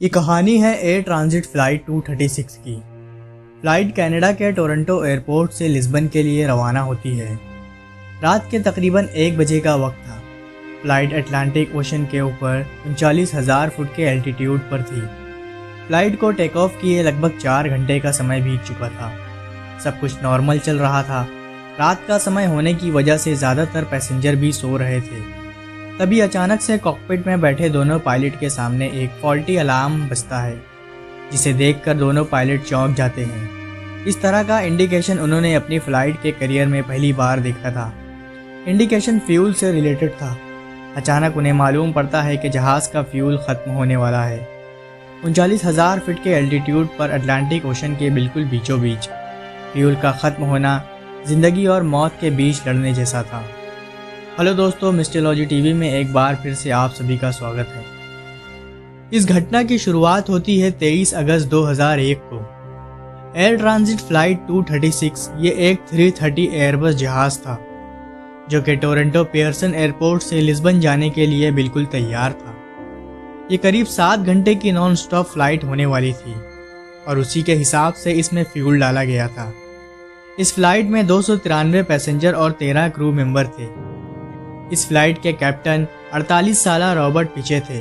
ये कहानी है एयर ट्रांजिट फ़्लाइट 236 की। फ़्लाइट कनाडा के टोरंटो एयरपोर्ट से लिस्बन के लिए रवाना होती है। रात के तकरीबन 1 बजे का वक्त था। फ़्लाइट अटलांटिक ओशन के ऊपर 39,000 फुट के एल्टीट्यूड पर थी। फ़्लाइट को टेक ऑफ किए लगभग 4 घंटे का समय बीत चुका था। सब कुछ नॉर्मल चल रहा था। रात का समय होने की वजह से ज़्यादातर पैसेंजर भी सो रहे थे। तभी अचानक से कॉकपिट में बैठे दोनों पायलट के सामने एक फॉल्टी अलार्म बजता है, जिसे देखकर दोनों पायलट चौंक जाते हैं। इस तरह का इंडिकेशन उन्होंने अपनी फ़्लाइट के करियर में पहली बार देखा था। इंडिकेशन फ्यूल से रिलेटेड था। अचानक उन्हें मालूम पड़ता है कि जहाज़ का फ्यूल ख़त्म होने वाला है। 39,000 फीट के एल्टीट्यूड पर अटलांटिक ओशन के बिल्कुल बीचों बीच फ्यूल का ख़त्म होना ज़िंदगी और मौत के बीच लड़ने जैसा था। हेलो दोस्तों, मिस्टरलॉजी टीवी में एक बार फिर से आप सभी का स्वागत है। इस घटना की शुरुआत होती है 23 अगस्त 2001 को। एयर ट्रांजिट फ़्लाइट 236 ये एक 330 एयरबस जहाज़ था, जो कि टोरंटो पियर्सन एयरपोर्ट से लिस्बन जाने के लिए बिल्कुल तैयार था। ये करीब 7 घंटे की नॉन स्टॉप फ्लाइट होने वाली थी और उसी के हिसाब से इसमें फ्यूल डाला गया था। इस फ्लाइट में 293 पैसेंजर और 13 क्रू मेंबर थे। इस फ्लाइट के कैप्टन 48 साल रॉबर्ट पिचे थे,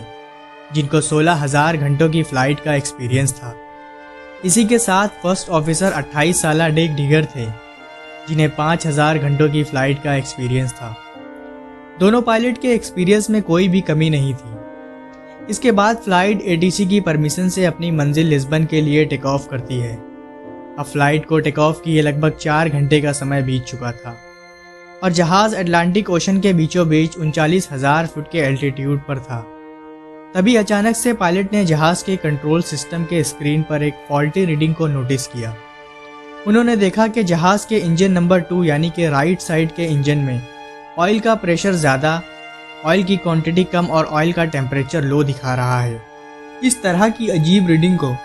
जिनको 16,000 घंटों की फ़्लाइट का एक्सपीरियंस था। इसी के साथ फर्स्ट ऑफिसर 28 साल डेक डिगर थे, जिन्हें 5,000 घंटों की फ़्लाइट का एक्सपीरियंस था। दोनों पायलट के एक्सपीरियंस में कोई भी कमी नहीं थी। इसके बाद फ़्लाइट एटीसी की परमिशन से अपनी मंजिल लिस्बन के लिए टेक ऑफ करती है। अब फ़्लाइट को टेक ऑफ किए लगभग 4 घंटे का समय बीत चुका था और जहाज़ अटलांटिक ओशन के बीचों बीच 39,000 फुट के एल्टीट्यूड पर था। तभी अचानक से पायलट ने जहाज़ के कंट्रोल सिस्टम के स्क्रीन पर एक फॉल्टी रीडिंग को नोटिस किया। उन्होंने देखा कि जहाज़ के इंजन नंबर 2 यानी कि राइट साइड के इंजन में ऑयल का प्रेशर ज़्यादा, ऑयल की क्वांटिटी कम और ऑयल का टेम्परेचर लो दिखा रहा है। इस तरह की अजीब रीडिंग को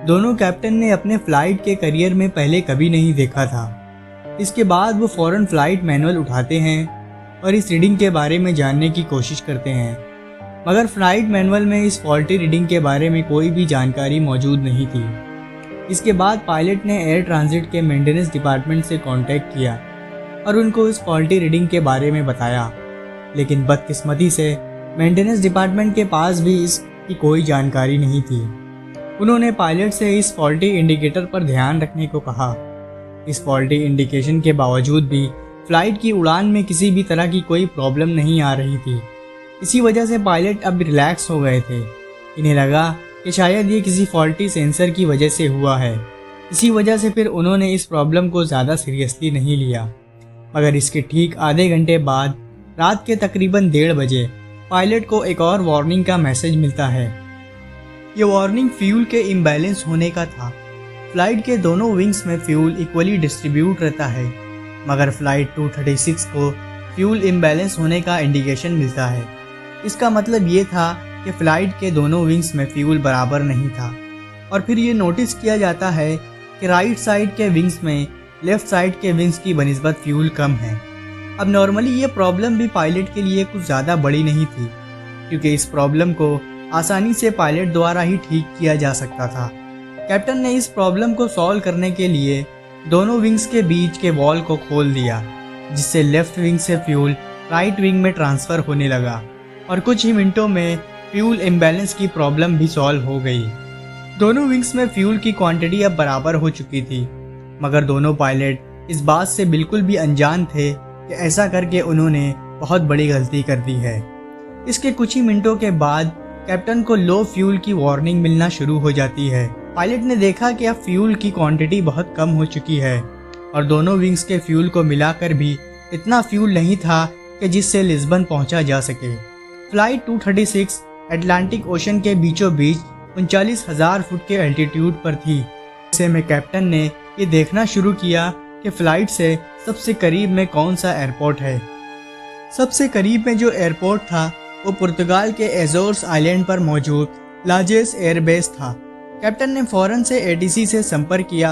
दोनों कैप्टन ने अपने फ़्लाइट के करियर में पहले कभी नहीं देखा था। इसके बाद वो फ़ौरन फ़्लाइट मैनुअल उठाते हैं और इस रीडिंग के बारे में जानने की कोशिश करते हैं, मगर फ़्लाइट मैनुअल में इस फॉल्टी रीडिंग के बारे में कोई भी जानकारी मौजूद नहीं थी। इसके बाद पायलट ने एयर ट्रांजिट के मेंटेनेंस डिपार्टमेंट से कांटेक्ट किया और उनको इस फॉल्टी रीडिंग के बारे में बताया, लेकिन बदकिस्मती से मेंटेनेंस डिपार्टमेंट के पास भी इसकी कोई जानकारी नहीं थी। उन्होंने पायलट से इस फॉल्टी इंडिकेटर पर ध्यान रखने को कहा। इस फॉल्टी इंडिकेशन के बावजूद भी फ़्लाइट की उड़ान में किसी भी तरह की कोई प्रॉब्लम नहीं आ रही थी। इसी वजह से पायलट अब रिलैक्स हो गए थे। इन्हें लगा कि शायद ये किसी फॉल्टी सेंसर की वजह से हुआ है। इसी वजह से फिर उन्होंने इस प्रॉब्लम को ज़्यादा सीरियसली नहीं लिया। मगर इसके ठीक आधे घंटे बाद रात के तकरीबन 1:30 बजे पायलट को एक और वार्निंग का मैसेज मिलता है। ये वार्निंग फ्यूल के इम्बैलेंस होने का था। फ़्लाइट के दोनों विंग्स में फ्यूल इक्वली डिस्ट्रीब्यूट रहता है, मगर फ़्लाइट 236 को फ्यूल इम्बैलेंस होने का इंडिकेशन मिलता है। इसका मतलब ये था कि फ़्लाइट के दोनों विंग्स में फ्यूल बराबर नहीं था। और फिर ये नोटिस किया जाता है कि राइट साइड के विंग्स में लेफ़्ट साइड के विंग्स की बनिस्बत फ्यूल कम है। अब नॉर्मली ये प्रॉब्लम भी पायलट के लिए कुछ ज़्यादा बड़ी नहीं थी, क्योंकि इस प्रॉब्लम को आसानी से पायलट द्वारा ही ठीक किया जा सकता था। कैप्टन ने इस प्रॉब्लम को सॉल्व करने के लिए दोनों विंग्स के बीच के वॉल को खोल दिया, जिससे लेफ़्ट विंग से फ्यूल राइट विंग में ट्रांसफ़र होने लगा और कुछ ही मिनटों में फ्यूल इम्बैलेंस की प्रॉब्लम भी सॉल्व हो गई। दोनों विंग्स में फ्यूल की क्वांटिटी अब बराबर हो चुकी थी, मगर दोनों पायलट इस बात से बिल्कुल भी अनजान थे कि ऐसा करके उन्होंने बहुत बड़ी गलती कर दी है। इसके कुछ ही मिनटों के बाद कैप्टन को लो फ्यूल की वार्निंग मिलना शुरू हो जाती है। पायलट ने देखा कि अब फ्यूल की क्वांटिटी बहुत कम हो चुकी है और दोनों विंग्स के फ्यूल को मिलाकर भी इतना फ्यूल नहीं था कि जिससे लिस्बन पहुंचा जा सके। फ़्लाइट 236 अटलांटिक ओशन के बीचों बीच 39,000 फुट के एल्टीट्यूड पर थी। ऐसे में कैप्टन ने ये देखना शुरू किया कि फ़्लाइट से सबसे करीब में कौन सा एयरपोर्ट है। सबसे करीब में जो एयरपोर्ट था वो पुर्तगाल के एज़ोर्स आइलैंड पर मौजूद लाजेस एयरबेस था। कैप्टन ने फ़ौरन से एटीसी से संपर्क किया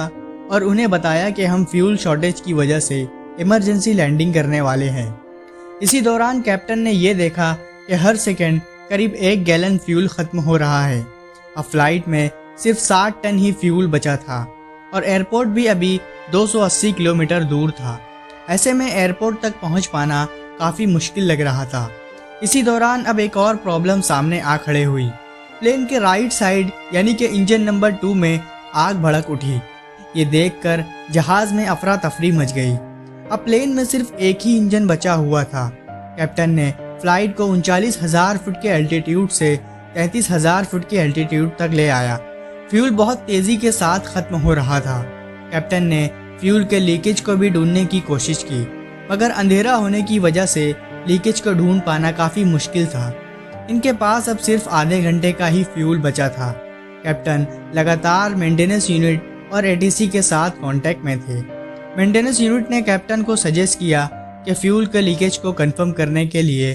और उन्हें बताया कि हम फ्यूल शॉर्टेज की वजह से इमरजेंसी लैंडिंग करने वाले हैं। इसी दौरान कैप्टन ने यह देखा कि हर सेकंड करीब 1 गैलन फ्यूल ख़त्म हो रहा है। अब फ्लाइट में सिर्फ 60 टन ही फ्यूल बचा था और एयरपोर्ट भी अभी 280 किलोमीटर दूर था। ऐसे में एयरपोर्ट तक पहुंच पाना काफ़ी मुश्किल लग रहा था। इसी दौरान अब एक और प्रॉब्लम सामने आ खड़े हुई। प्लेन के राइट साइड यानी कि इंजन नंबर 2 में आग भड़क उठी। ये देखकर जहाज़ में अफरा तफरी मच गई। अब प्लेन में सिर्फ एक ही इंजन बचा हुआ था। कैप्टन ने फ्लाइट को 39,000 फुट के एल्टीट्यूड से 33,000 फुट के एल्टीट्यूड तक ले आया। फ्यूल बहुत तेज़ी के साथ ख़त्म हो रहा था। कैप्टन ने फ्यूल के लीकेज को भी ढूंढने की कोशिश की, मगर अंधेरा होने की वजह से लीकेज को ढूंढ पाना काफ़ी मुश्किल था। इनके पास अब सिर्फ आधे घंटे का ही फ्यूल बचा था। कैप्टन लगातार मेंटेनेंस यूनिट और एटीसी के साथ कांटेक्ट में थे। मेंटेनेंस यूनिट ने कैप्टन को सजेस्ट किया कि फ्यूल के लीकेज को कंफर्म करने के लिए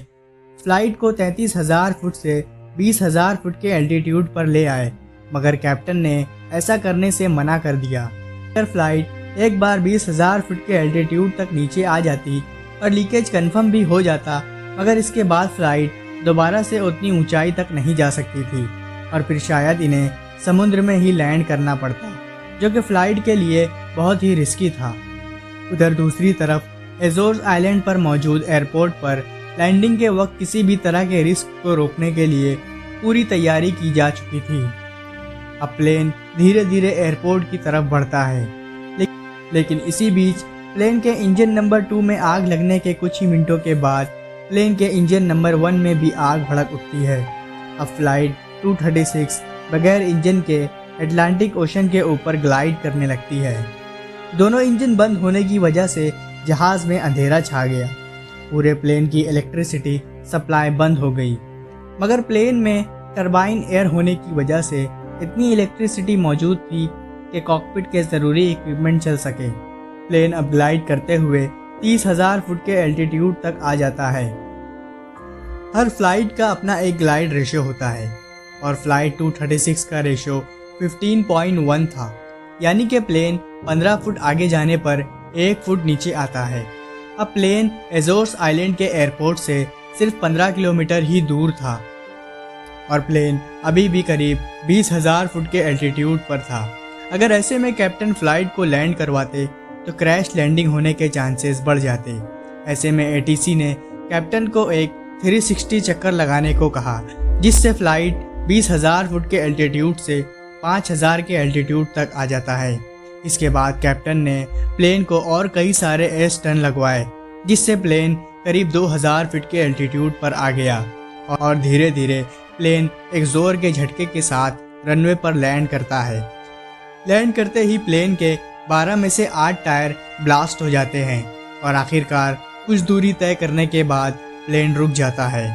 फ़्लाइट को 33,000 फुट से 20,000 फुट के एल्टीट्यूड पर ले आए, मगर कैप्टन ने ऐसा करने से मना कर दिया। अगर फ्लाइट एक बार 20,000 फुट के एल्टीट्यूड तक नीचे आ जाती और लीकेज कंफर्म भी हो जाता, मगर इसके बाद फ्लाइट दोबारा से उतनी ऊंचाई तक नहीं जा सकती थी और फिर शायद इन्हें समुद्र में ही लैंड करना पड़ता, जो कि फ़्लाइट के लिए बहुत ही रिस्की था। उधर दूसरी तरफ एजोर्स आइलैंड पर मौजूद एयरपोर्ट पर लैंडिंग के वक्त किसी भी तरह के रिस्क को रोकने के लिए पूरी तैयारी की जा चुकी थी। अब प्लेन धीरे धीरे एयरपोर्ट की तरफ बढ़ता है, लेकिन इसी बीच प्लेन के इंजन नंबर 2 में आग लगने के कुछ ही मिनटों के बाद प्लेन के इंजन नंबर 1 में भी आग भड़क उठती है। अब फ्लाइट 236 बगैर इंजन के अटलांटिक ओशन के ऊपर ग्लाइड करने लगती है। दोनों इंजन बंद होने की वजह से जहाज़ में अंधेरा छा गया। पूरे प्लेन की इलेक्ट्रिसिटी सप्लाई बंद हो गई, मगर प्लेन में टरबाइन एयर होने की वजह से इतनी इलेक्ट्रिसिटी मौजूद थी कि कॉकपिट के ज़रूरी इक्विपमेंट चल सके। प्लेन अब ग्लाइड करते हुए 30,000 फुट के एल्टीट्यूड तक आ जाता है। हर फ्लाइट का अपना एक ग्लाइड रेशियो होता है और फ्लाइट 236 का रेशियो 15.1 था, यानी कि प्लेन 15 फुट आगे जाने पर 1 फुट नीचे आता है। अब प्लेन एजोर्स आइलैंड के एयरपोर्ट से सिर्फ 15 किलोमीटर ही दूर था और प्लेन अभी भी करीब 20,000 फुट के एल्टीट्यूड पर था। अगर ऐसे में कैप्टन फ्लाइट को लैंड करवाते तो क्रैश लैंडिंग होने के चांसेस बढ़ जाते। ऐसे में एटीसी ने कैप्टन को एक 360 चक्कर लगाने को कहा, जिससे फ्लाइट 20,000 फुट के एल्टीट्यूड से 5,000 के एल्टीट्यूड तक आ जाता है। इसके बाद कैप्टन ने प्लेन को और कई सारे एस टर्न लगवाए, जिससे प्लेन करीब 2,000 फीट के एल्टीट्यूड पर आ गया और धीरे धीरे प्लेन एक जोर के झटके के साथ रनवे पर लैंड करता है। लैंड करते ही प्लेन के 12 में से 8 टायर ब्लास्ट हो जाते हैं और आखिरकार कुछ दूरी तय करने के बाद प्लेन रुक जाता है।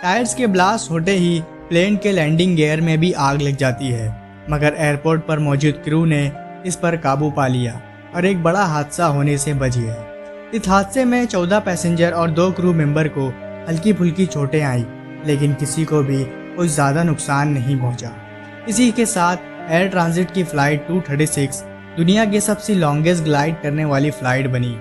टायर्स के ब्लास्ट होते ही प्लेन के लैंडिंग गियर में भी आग लग जाती है, मगर एयरपोर्ट पर मौजूद क्रू ने इस पर काबू पा लिया और एक बड़ा हादसा होने से बच गया। इस हादसे में 14 पैसेंजर और 2 क्रू मेंबर को हल्की फुल्की चोटें आई, लेकिन किसी को भी कुछ ज़्यादा नुकसान नहीं पहुंचा। इसी के साथ एयर ट्रांजिट की फ़्लाइट 236 दुनिया की सबसे लॉन्गेस्ट ग्लाइड करने वाली फ़्लाइट बनी।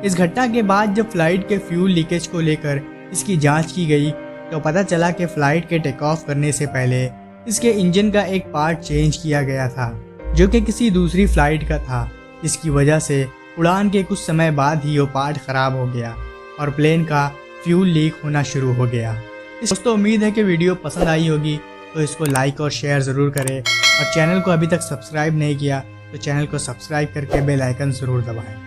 इस घटना के बाद जब फ्लाइट के फ्यूल लीकेज को लेकर इसकी जांच की गई तो पता चला कि फ़्लाइट के टेक ऑफ करने से पहले इसके इंजन का एक पार्ट चेंज किया गया था, जो कि किसी दूसरी फ़्लाइट का था। इसकी वजह से उड़ान के कुछ समय बाद ही वो पार्ट ख़राब हो गया और प्लेन का फ्यूल लीक होना शुरू हो गया। दोस्तों, उम्मीद है कि वीडियो पसंद आई होगी, तो इसको लाइक और शेयर ज़रूर करें और चैनल को अभी तक सब्सक्राइब नहीं किया तो चैनल को सब्सक्राइब करके बेल आइकन ज़रूर दबाएं।